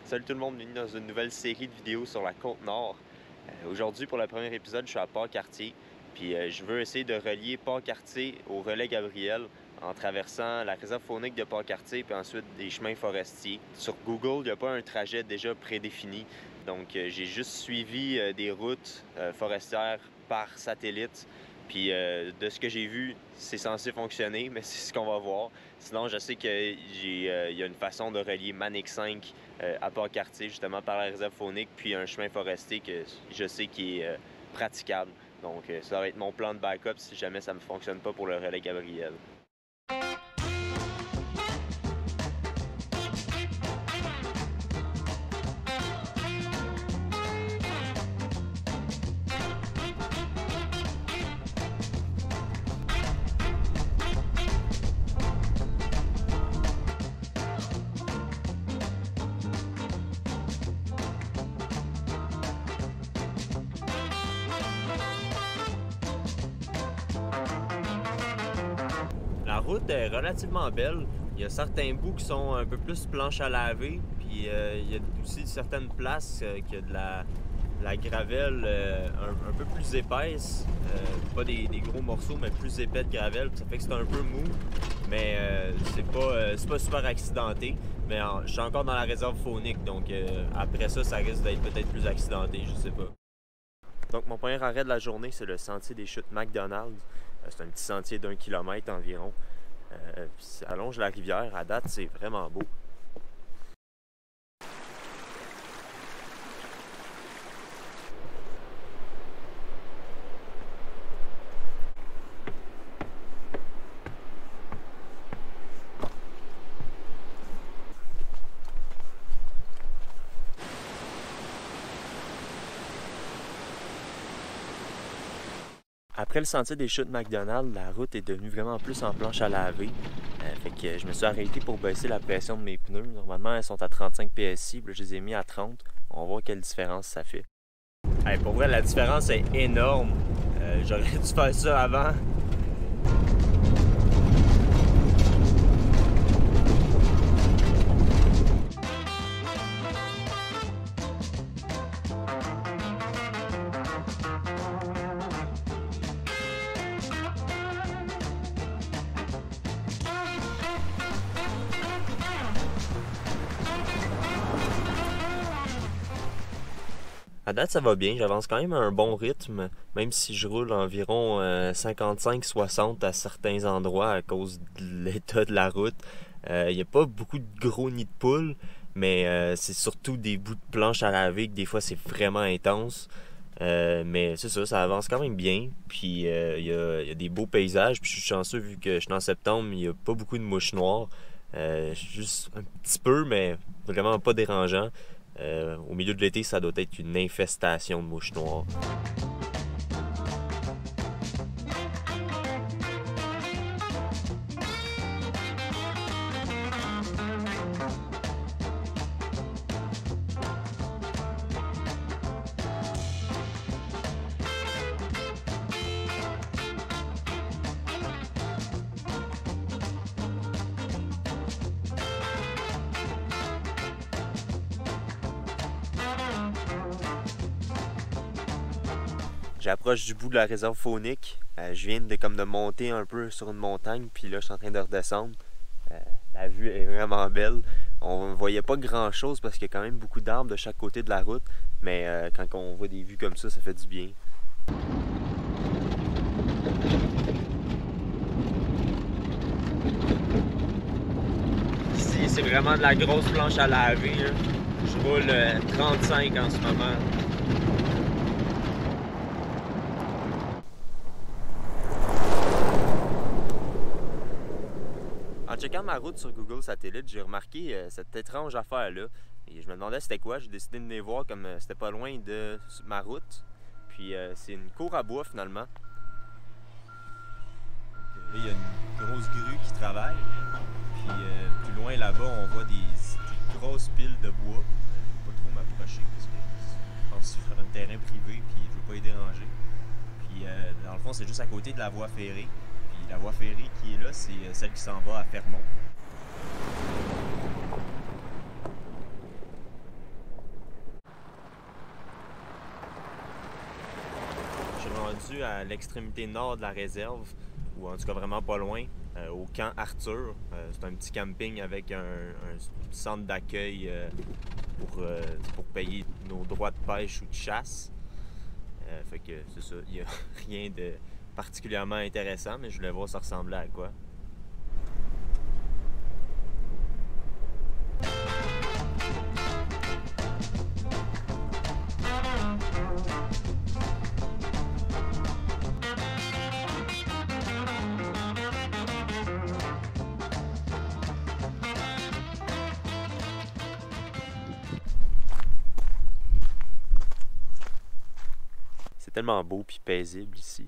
Salut tout le monde, bienvenue dans une nouvelle série de vidéos sur la Côte-Nord. Aujourd'hui, pour le premier épisode, je suis à Port-Cartier. Puis je veux essayer de relier Port-Cartier au relais Gabriel en traversant la réserve faunique de Port-Cartier puis ensuite des chemins forestiers. Sur Google, il n'y a pas un trajet déjà prédéfini. Donc j'ai juste suivi des routes forestières par satellite. Puis de ce que j'ai vu, c'est censé fonctionner, mais c'est ce qu'on va voir. Sinon, je sais qu'il y a une façon de relier Manic 5 à Port-Cartier, justement par la réserve faunique, puis un chemin forestier que je sais qui est praticable. Donc ça va être mon plan de backup si jamais ça ne fonctionne pas pour le relais Gabriel. La route est relativement belle. Il y a certains bouts qui sont un peu plus planche à laver. Puis il y a aussi certaines places qui a de la gravelle un peu plus épaisse. Pas des gros morceaux, mais plus épais de gravelle. Ça fait que c'est un peu mou. Mais c'est pas super accidenté. Mais je suis encore dans la réserve faunique. Donc après ça risque d'être peut-être plus accidenté. Je sais pas. Donc mon premier arrêt de la journée, c'est le sentier des chutes McDonald's. C'est un petit sentier d'1 kilomètre environ. Ça allonge la rivière. À date, c'est vraiment beau. Après le sentier des chutes McDonald's, la route est devenue vraiment plus en planche à laver. Fait que je me suis arrêté pour baisser la pression de mes pneus. Normalement, elles sont à 35 PSI, puis là, je les ai mis à 30. On va voir quelle différence ça fait. Pour vrai, la différence est énorme. J'aurais dû faire ça avant. À date, ça va bien. J'avance quand même à un bon rythme, même si je roule environ 55-60 à certains endroits à cause de l'état de la route. Il n'y a pas beaucoup de gros nids de poules, mais c'est surtout des bouts de planche à laver que des fois c'est vraiment intense. Mais c'est ça, ça avance quand même bien. Puis il y a des beaux paysages. Puis je suis chanceux vu que je suis en septembre, il n'y a pas beaucoup de mouches noires. Juste un petit peu, mais vraiment pas dérangeant. Au milieu de l'été, ça doit être une infestation de mouches noires. J'approche du bout de la réserve faunique. Je viens de monter un peu sur une montagne, puis là, je suis en train de redescendre. La vue est vraiment belle. On ne voyait pas grand-chose parce qu'il y a quand même beaucoup d'arbres de chaque côté de la route, mais quand on voit des vues comme ça fait du bien. Ici, c'est vraiment de la grosse planche à laver. Là. Je roule 35 en ce moment. En checkant ma route sur Google Satellite, j'ai remarqué cette étrange affaire-là. Et je me demandais c'était quoi. J'ai décidé de venir voir comme c'était pas loin de ma route. Puis c'est une cour à bois finalement. Donc, là, il y a une grosse grue qui travaille. Puis plus loin là-bas, on voit des grosses piles de bois. Je ne vais pas trop m'approcher parce que je pense que c'est sur un terrain privé puis je veux pas y déranger. Puis dans le fond, c'est juste à côté de la voie ferrée. La voie ferrée qui est là, c'est celle qui s'en va à Fermont. Ici, c'est vraiment de la grosse planche à laver. Je sais pas trop m'approcher parce que je pense sur un terrain privé puis je veux pas y déranger. Puis dans le fond, c'est juste à côté de la voie ferrée. Puis la voie ferrée qui est là, c'est celle qui s'en va à Fermont. rendu à l'extrémité nord de la réserve, ou en tout cas vraiment pas loin, au camp Arthur. C'est un petit camping avec un centre d'accueil pour payer nos droits de pêche ou de chasse. Fait que c'est ça, il n'y a rien de particulièrement intéressant, mais je voulais voir ça ressemblait à quoi. C'est tellement beau puis paisible ici.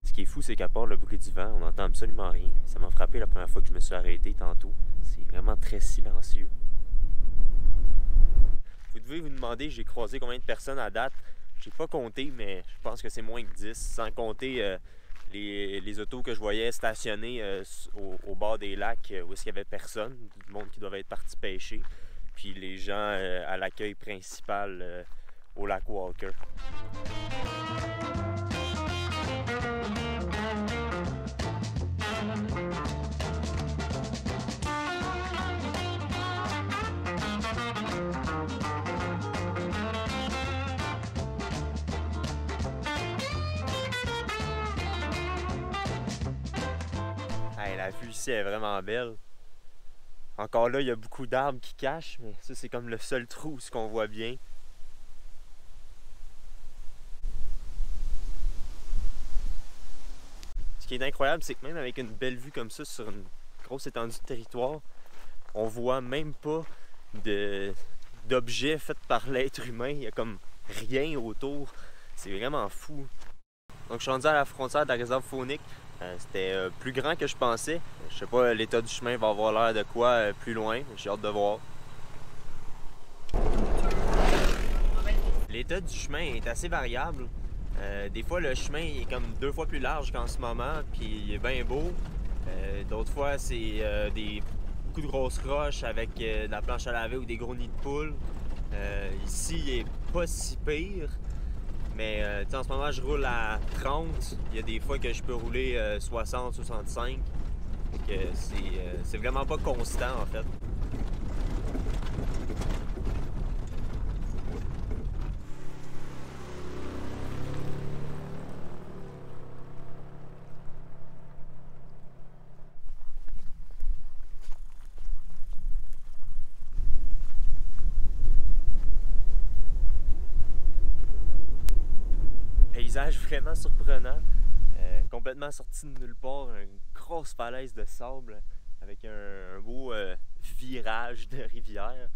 Ce qui est fou, c'est qu'à part le bruit du vent, on n'entend absolument rien. Ça m'a frappé la première fois que je me suis arrêté tantôt. C'est vraiment très silencieux. Vous devez vous demander, j'ai croisé combien de personnes à date. J'ai pas compté, mais je pense que c'est moins que 10, sans compter les autos que je voyais stationnées au bord des lacs où est-ce qu'il y avait personne, du monde qui doit être parti pêcher. Puis les gens à l'accueil principal au lac Walker. Hey, la vue ici est vraiment belle. Encore là, il y a beaucoup d'arbres qui cachent, mais ça, c'est comme le seul trou, ce qu'on voit bien. Ce qui est incroyable, c'est que même avec une belle vue comme ça sur une grosse étendue de territoire, on voit même pas d'objets faits par l'être humain. Il y a comme rien autour. C'est vraiment fou. Donc je suis rendu à la frontière de la réserve faunique. C'était plus grand que je pensais. Je sais pas, l'état du chemin va avoir l'air de quoi plus loin. J'ai hâte de voir. L'état du chemin est assez variable. Des fois, le chemin est comme 2 fois plus large qu'en ce moment, puis il est bien beau. D'autres fois, c'est beaucoup de grosses roches avec de la planche à laver ou des gros nids de poules. Ici, il est pas si pire. Mais en ce moment, je roule à 30. Il y a des fois que je peux rouler 60, 65. C'est vraiment pas constant, en fait. Paysage vraiment surprenant, complètement sorti de nulle part, une grosse falaise de sable avec un beau virage de rivière.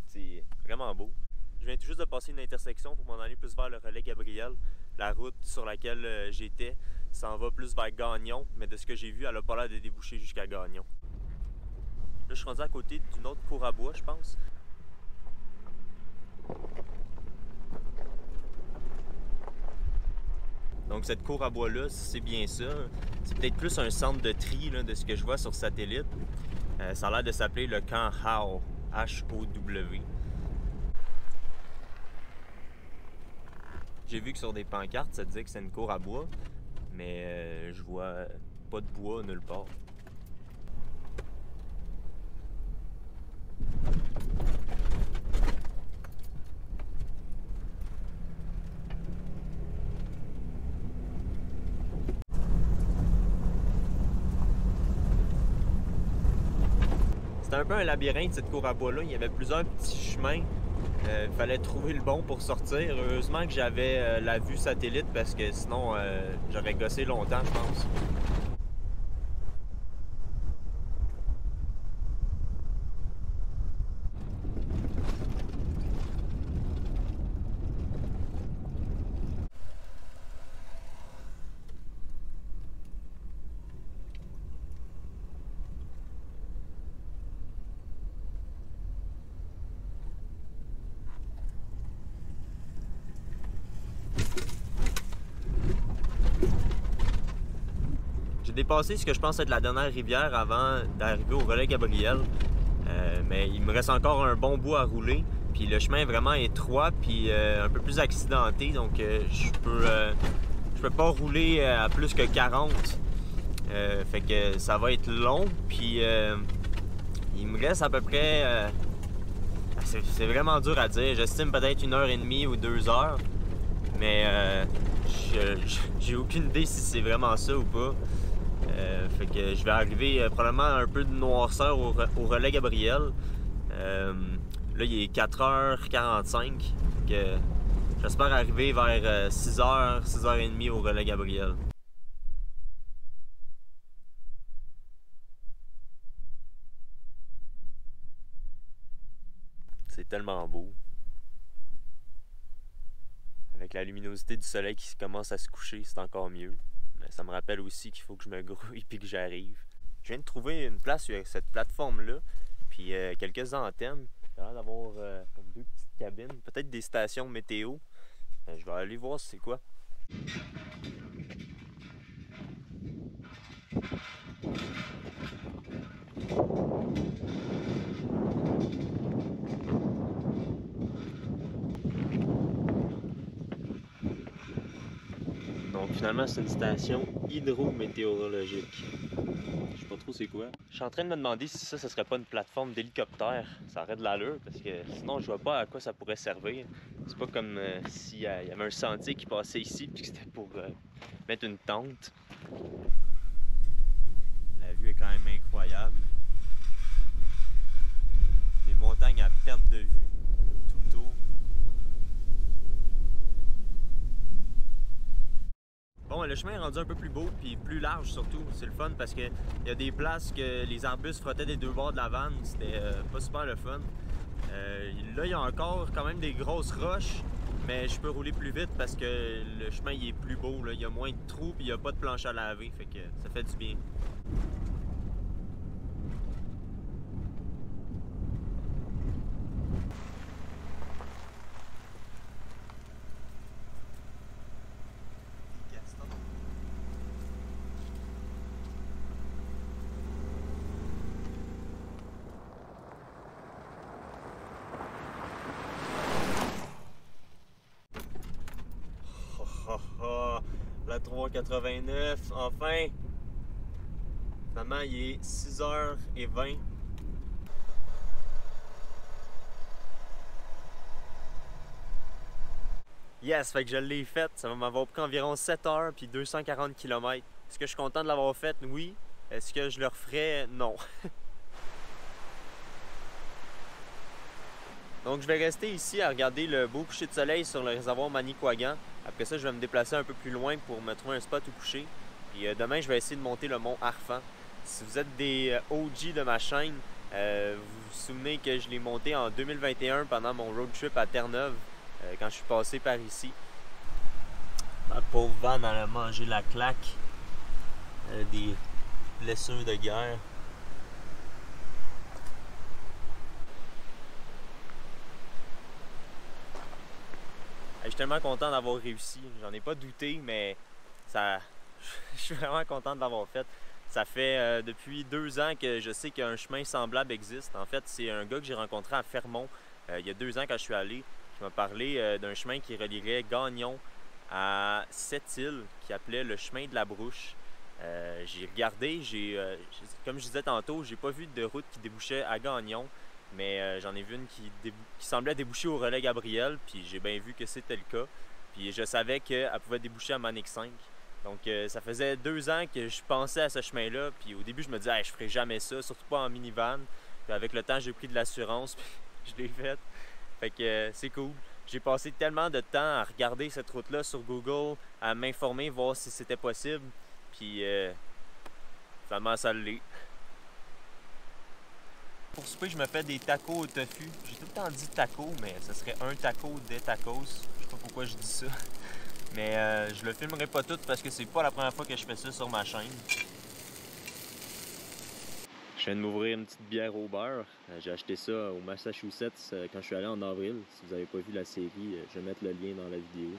C'est vraiment beau. Je viens tout juste de passer une intersection pour m'en aller plus vers le relais Gabriel. La route sur laquelle j'étais s'en va plus vers Gagnon, mais de ce que j'ai vu, elle n'a pas l'air de déboucher jusqu'à Gagnon. Là, je suis rendu à côté d'une autre cour à bois, je pense. Donc cette cour à bois-là, c'est bien ça. C'est peut-être plus un centre de tri là, de ce que je vois sur satellite. Ça a l'air de s'appeler le camp Howe, H-O-W. J'ai vu que sur des pancartes, ça disait que c'est une cour à bois, mais je vois pas de bois nulle part. C'était un peu un labyrinthe, cette cour à bois-là. Il y avait plusieurs petits chemins. Il fallait trouver le bon pour sortir. Heureusement que j'avais la vue satellite parce que sinon, j'aurais gossé longtemps, je pense. J'ai dépassé ce que je pense être la dernière rivière avant d'arriver au relais Gabriel. Mais il me reste encore un bon bout à rouler. Puis Puis le chemin est vraiment étroit puis un peu plus accidenté, donc je peux pas rouler à plus que 40. Fait que ça va être long, puis il me reste à peu près... c'est vraiment dur à dire. J'estime peut-être 1h30 ou 2 heures, mais j'ai aucune idée si c'est vraiment ça ou pas. Fait que je vais arriver probablement un peu de noirceur au relais Gabriel. Là, il est 4h45. Fait que j'espère arriver vers 6h, 6h30 au relais Gabriel. C'est tellement beau. Avec la luminosité du soleil qui commence à se coucher, c'est encore mieux. Mais ça me rappelle aussi qu'il faut que je me grouille puis que j'arrive. Je viens de trouver une place sur cette plateforme-là, puis quelques antennes. Il y a l'air d'avoir comme 2 petites cabines, peut-être des stations météo. Je vais aller voir c'est quoi. Donc finalement, c'est une station hydrométéorologique. Je sais pas trop c'est quoi. Je suis en train de me demander si ça serait pas une plateforme d'hélicoptère. Ça aurait de l'allure parce que sinon je vois pas à quoi ça pourrait servir. C'est pas comme s'il y avait un sentier qui passait ici puis que c'était pour mettre une tente. La vue est quand même incroyable. Des montagnes à perte de vue tout le tour. Bon, le chemin est rendu un peu plus beau puis plus large surtout. C'est le fun parce qu'il y a des places que les arbustes frottaient des deux bords de la vanne. C'était pas super le fun. Là, il y a encore quand même des grosses roches, mais je peux rouler plus vite parce que le chemin il est plus beau. Là. Il y a moins de trous puis il n'y a pas de planche à laver. Fait que ça fait du bien. La 389, enfin! Finalement, il est 6h20. Yes, fait que je l'ai faite. Ça va m'avoir pris environ 7 heures puis 240 km. Est-ce que je suis content de l'avoir faite? Oui. Est-ce que je le referais? Non. Donc je vais rester ici à regarder le beau coucher de soleil sur le réservoir Manicouagan. Après ça, je vais me déplacer un peu plus loin pour me trouver un spot où coucher. Puis demain, je vais essayer de monter le mont Arfan. Si vous êtes des OG de ma chaîne, vous vous souvenez que je l'ai monté en 2021 pendant mon road trip à Terre-Neuve, quand je suis passé par ici. Ma pauvre vanne, elle a mangé la claque. Elle a des blessures de guerre. Je suis tellement content d'avoir réussi. J'en ai pas douté, mais ça... je suis vraiment content de l'avoir fait. Ça fait depuis 2 ans que je sais qu'un chemin semblable existe. En fait, c'est un gars que j'ai rencontré à Fermont il y a 2 ans quand je suis allé. Il m'a parlé d'un chemin qui relierait Gagnon à Sept-Îles, qui appelait le chemin de la Brouche. J'ai regardé, comme je disais tantôt, j'ai pas vu de route qui débouchait à Gagnon, mais j'en ai vu une qui semblait déboucher au relais Gabriel, puis j'ai bien vu que c'était le cas. Puis je savais qu'elle pouvait déboucher à Manic 5. Donc ça faisait 2 ans que je pensais à ce chemin-là, puis au début je me disais hey, je ferais jamais ça, surtout pas en minivan. Puis avec le temps j'ai pris de l'assurance, puis je l'ai faite. Fait que c'est cool. J'ai passé tellement de temps à regarder cette route-là sur Google, à m'informer, voir si c'était possible. Puis finalement ça l'est. Pour souper, je me fais des tacos au tofu. J'ai tout le temps dit taco, mais ce serait un taco des tacos. Je sais pas pourquoi je dis ça. Mais je le filmerai pas tout parce que c'est pas la première fois que je fais ça sur ma chaîne. Je viens de m'ouvrir une petite bière au beurre. J'ai acheté ça au Massachusetts quand je suis allé en avril. Si vous n'avez pas vu la série, je vais mettre le lien dans la vidéo.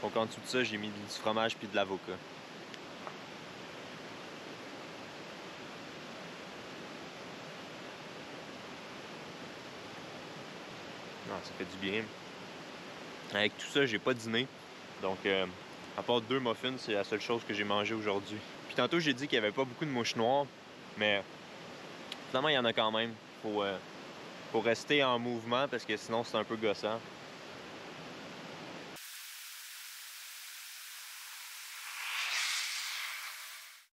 Donc en dessous de ça, j'ai mis du fromage puis de l'avocat. ça fait du bien. Avec tout ça, j'ai pas dîné. Donc, à part 2 muffins, c'est la seule chose que j'ai mangé aujourd'hui. Puis tantôt, j'ai dit qu'il n'y avait pas beaucoup de mouches noires, mais finalement, il y en a quand même. Faut rester en mouvement parce que sinon, c'est un peu gossant.